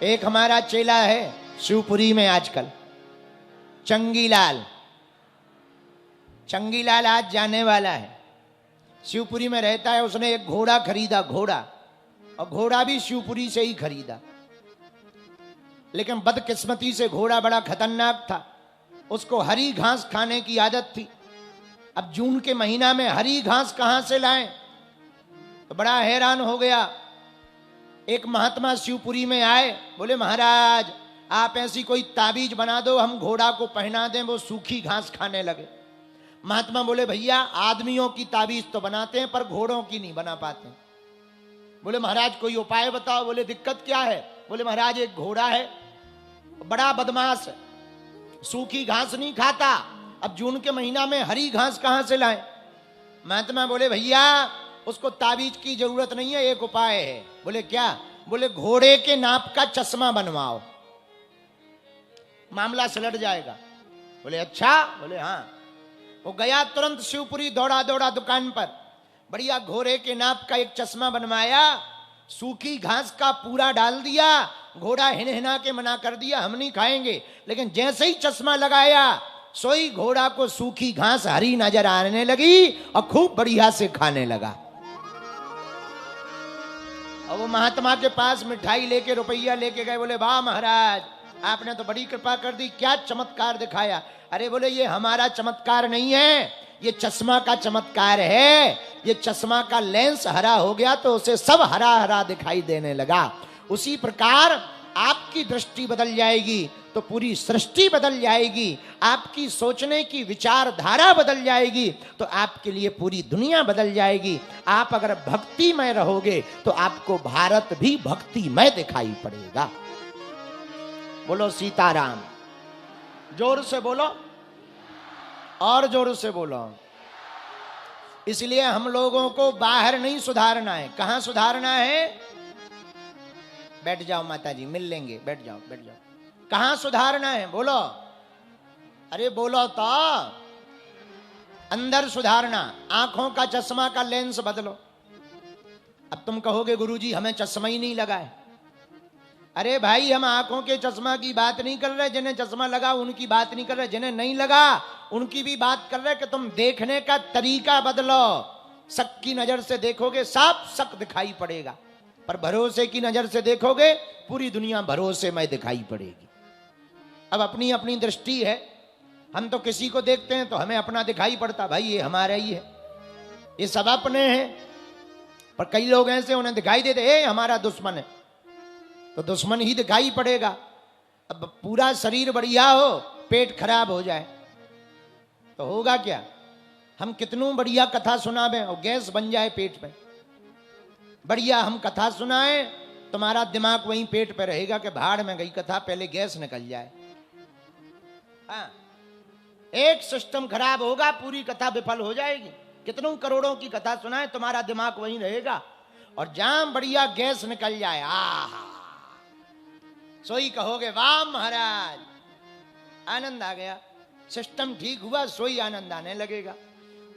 एक हमारा चेला है शिवपुरी में आजकल, चंगीलाल। चंगीलाल आज जाने वाला है, शिवपुरी में रहता है। उसने एक घोड़ा खरीदा, घोड़ा, और घोड़ा भी शिवपुरी से ही खरीदा। लेकिन बदकिस्मती से घोड़ा बड़ा खतरनाक था, उसको हरी घास खाने की आदत थी। अब जून के महीना में हरी घास कहां से लाएं, तो बड़ा हैरान हो गया। एक महात्मा शिवपुरी में आए, बोले महाराज आप ऐसी कोई ताबीज बना दो, हम घोड़ा को पहना दें, वो सूखी घास खाने लगे। महात्मा बोले भैया आदमियों की ताबीज तो बनाते हैं पर घोड़ों की नहीं बना पाते। बोले महाराज कोई उपाय बताओ। बोले दिक्कत क्या है। बोले महाराज एक घोड़ा है, बड़ा बदमाश है, सूखी घास नहीं खाता। अब जून के महीना में हरी घास कहां से लाएं। महात्मा बोले भैया उसको ताबीज की जरूरत नहीं है, एक उपाय है। बोले क्या। बोले घोड़े के नाप का चश्मा बनवाओ, मामला सुलझ जाएगा। बोले अच्छा। बोले हाँ। वो गया तुरंत शिवपुरी, दौड़ा दौड़ा दुकान पर, बढ़िया घोड़े के नाप का एक चश्मा बनवाया, सूखी घास का पूरा डाल दिया। घोड़ा हिनहिना के मना कर दिया हम नहीं खाएंगे, लेकिन जैसे ही चश्मा लगाया सोई घोड़ा को सूखी घास हरी नजर आने लगी और खूब बढ़िया से खाने लगा। और वो महात्मा के पास मिठाई लेके रुपया लेके गए। बोले वाह महाराज आपने तो बड़ी कृपा कर दी, क्या चमत्कार दिखाया। अरे बोले ये हमारा चमत्कार नहीं है, ये चश्मा का चमत्कार है। ये चश्मा का लेंस हरा हो गया तो उसे सब हरा हरा दिखाई देने लगा। उसी प्रकार आपकी दृष्टि बदल जाएगी तो पूरी सृष्टि बदल जाएगी। आपकी सोचने की विचारधारा बदल जाएगी तो आपके लिए पूरी दुनिया बदल जाएगी। आप अगर भक्तिमय रहोगे तो आपको भारत भी भक्तिमय दिखाई पड़ेगा। बोलो सीताराम। जोर से बोलो, और जोर से बोलो। इसलिए हम लोगों को बाहर नहीं सुधारना है। कहां सुधारना है। बैठ जाओ माता जी, मिल लेंगे, बैठ जाओ बैठ जाओ। कहां सुधारना है बोलो। अरे बोलो तो। अंदर सुधारना, आंखों का चश्मा का लेंस बदलो। अब तुम कहोगे गुरुजी हमें चश्मा ही नहीं लगा है। अरे भाई हम आंखों के चश्मा की बात नहीं कर रहे, जिन्हें चश्मा लगा उनकी बात नहीं कर रहे, जिन्हें नहीं लगा उनकी भी बात कर रहे कि तुम देखने का तरीका बदलो। शक की नजर से देखोगे साफ शक दिखाई पड़ेगा, पर भरोसे की नजर से देखोगे पूरी दुनिया भरोसेमय दिखाई पड़ेगी। अब अपनी अपनी दृष्टि है। हम तो किसी को देखते हैं तो हमें अपना दिखाई पड़ता, भाई ये हमारा ही है, ये सब अपने हैं। पर कई लोग ऐसे उन्हें दिखाई देते ए हमारा दुश्मन है, तो दुश्मन ही दिखाई पड़ेगा। अब पूरा शरीर बढ़िया हो पेट खराब हो जाए तो होगा क्या। हम कितनों बढ़िया कथा सुनावें और गैस बन जाए पेट में। बढ़िया हम कथा सुनाएं, तुम्हारा दिमाग वहीं पेट पे रहेगा कि भाड़ में गई कथा, पहले गैस निकल जाए। हाँ, एक सिस्टम खराब होगा पूरी कथा विफल हो जाएगी। कितनों करोड़ों की कथा सुनाए तुम्हारा दिमाग वहीं रहेगा, और जहां बढ़िया गैस निकल जाए आहा सोई कहोगे वाह महाराज आनंद आ गया, सिस्टम ठीक हुआ, सोई आनंद आने लगेगा।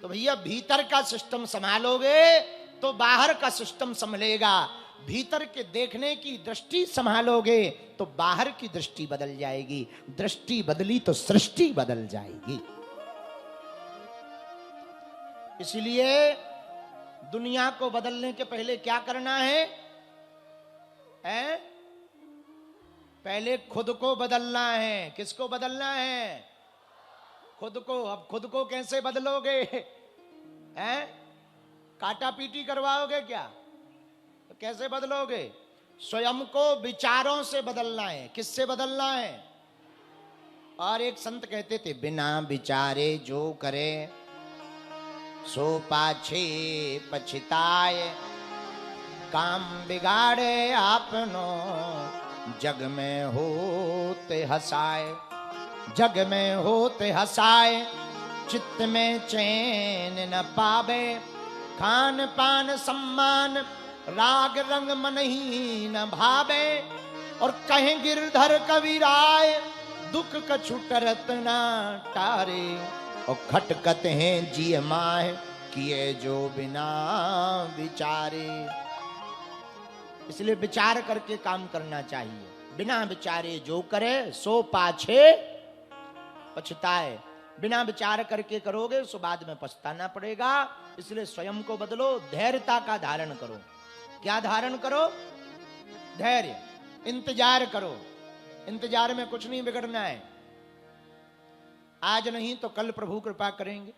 तो भैया भीतर का सिस्टम संभालोगे तो बाहर का सिस्टम संभलेगा। भीतर के देखने की दृष्टि संभालोगे तो बाहर की दृष्टि बदल जाएगी। दृष्टि बदली तो सृष्टि बदल जाएगी। इसलिए दुनिया को बदलने के पहले क्या करना है? पहले खुद को बदलना है। किसको बदलना है? खुद को। अब खुद को कैसे बदलोगे? काटा पीटी करवाओगे क्या? तो कैसे बदलोगे? स्वयं को विचारों से बदलना है। किससे बदलना है? और एक संत कहते थे बिना विचारे जो करे सो पाछे पछताए, काम बिगाड़े आपनो जग में होते हंसाए। जग में होते हंसाए चित्त में चैन न पावे, खान पान सम्मान राग रंग मन ही न भावे। और कहें गिरधर कबीराय दुख कछु टरत ना टारे, और खटकत हैं जिय माह किए जो बिना विचारे। इसलिए विचार करके काम करना चाहिए। बिना विचारे जो करे सो पाछे पछताए। बिना विचार करके करोगे सो बाद में पछताना पड़ेगा। इसलिए स्वयं को बदलो, धैर्यता का धारण करो। क्या धारण करो? धैर्य। इंतजार करो, इंतजार में कुछ नहीं बिगड़ना है। आज नहीं तो कल प्रभु कृपा करेंगे,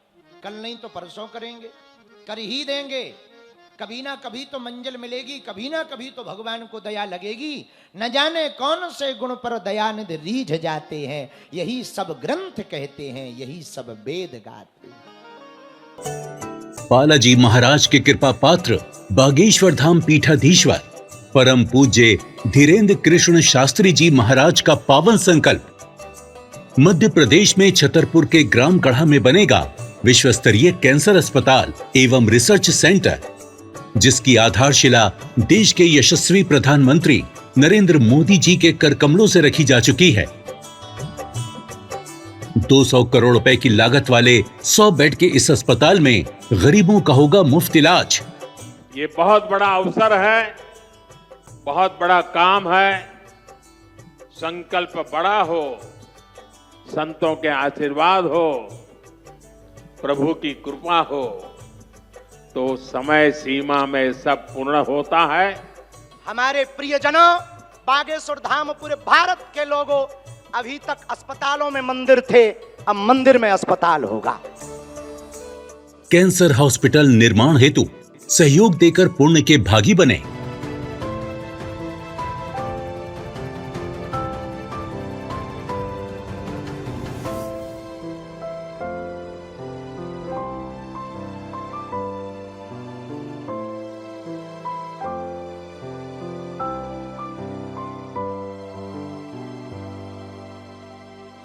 कल नहीं तो परसों करेंगे, कर ही देंगे। कभी ना कभी तो मंजिल मिलेगी, कभी ना कभी तो भगवान को दया लगेगी। न जाने कौन से गुण पर दयानिधि रीझ जाते हैं, यही सब ग्रंथ कहते हैं, यही सब वेद गाते हैं। बालाजी महाराज के कृपा पात्र बागेश्वर धाम पीठाधीश्वर परम पूज्य धीरेन्द्र कृष्ण शास्त्री जी महाराज का पावन संकल्प। मध्य प्रदेश में छतरपुर के ग्राम गढ़ा में बनेगा विश्व स्तरीय कैंसर अस्पताल एवं रिसर्च सेंटर, जिसकी आधारशिला देश के यशस्वी प्रधानमंत्री नरेंद्र मोदी जी के कर कमलों से रखी जा चुकी है। 200 करोड़ रुपए की लागत वाले 100 बेड के इस अस्पताल में गरीबों का होगा मुफ्त इलाज। ये बहुत बड़ा अवसर है, बहुत बड़ा काम है। संकल्प बड़ा हो, संतों के आशीर्वाद हो, प्रभु की कृपा हो, तो समय सीमा में सब पूर्ण होता है। हमारे प्रियजनों, बागेश्वर धाम पूरे भारत के लोगों, अभी तक अस्पतालों में मंदिर थे, अब मंदिर में अस्पताल होगा। कैंसर हॉस्पिटल निर्माण हेतु सहयोग देकर पुण्य के भागी बने।